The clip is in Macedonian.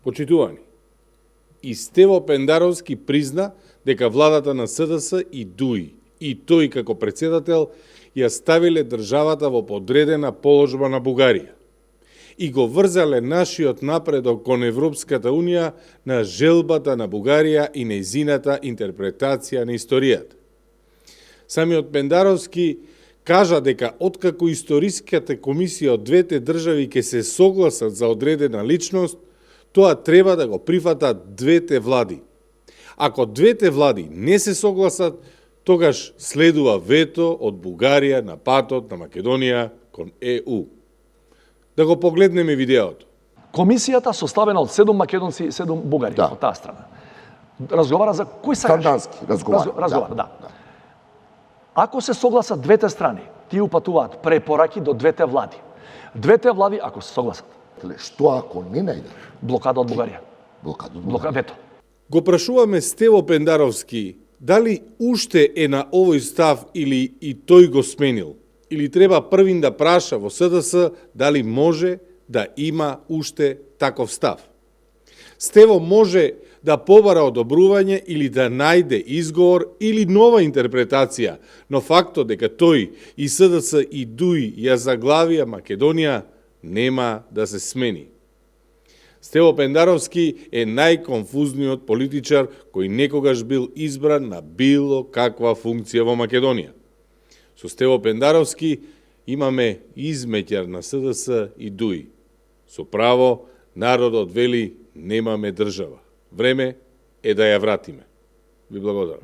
Почитувани, и Стево Пендаровски призна дека владата на СДС и ДУИ, и тој како председател, ја ставиле државата во подредена положба на Бугарија и го врзале нашиот напредок кон Европската Унија на желбата на Бугарија и нејзината интерпретација на историјата. Самиот Пендаровски кажа дека откако историската комисија од двете држави ќе се согласат за одредена личност, тоа треба да го прифатат двете влади. Ако двете влади не се согласат, тогаш следува вето од Бугарија на патот на Македонија кон ЕУ. Да го погледнеме видеото. Комисијата составена од 7 македонци и 7 бугари од таа страна. Разговара за кој сакаш? Сандански разговара. Да. Ако се согласат двете страни, тие упатуваат препораки до двете влади. Двете влади, ако се согласат, Што ако не најде? блокада од Бугарија. Блокада од Бугарија. Вето. Го прашуваме Стево Пендаровски дали уште е на овој став или и тој го сменил, или треба првин да праша во СДС дали може да има уште таков став. Стево може да побара одобрување или да најде изговор или нова интерпретација, но фактот дека тој и СДС и ДУИ ја заглавија Македонија нема да се смени. Стево Пендаровски е најконфузниот политичар кој некогаш бил избран на било каква функција во Македонија. Со Стево Пендаровски имаме измеќар на СДС и ДУИ. Со право, народот вели немаме држава. Време е да ја вратиме. Ви благодарам.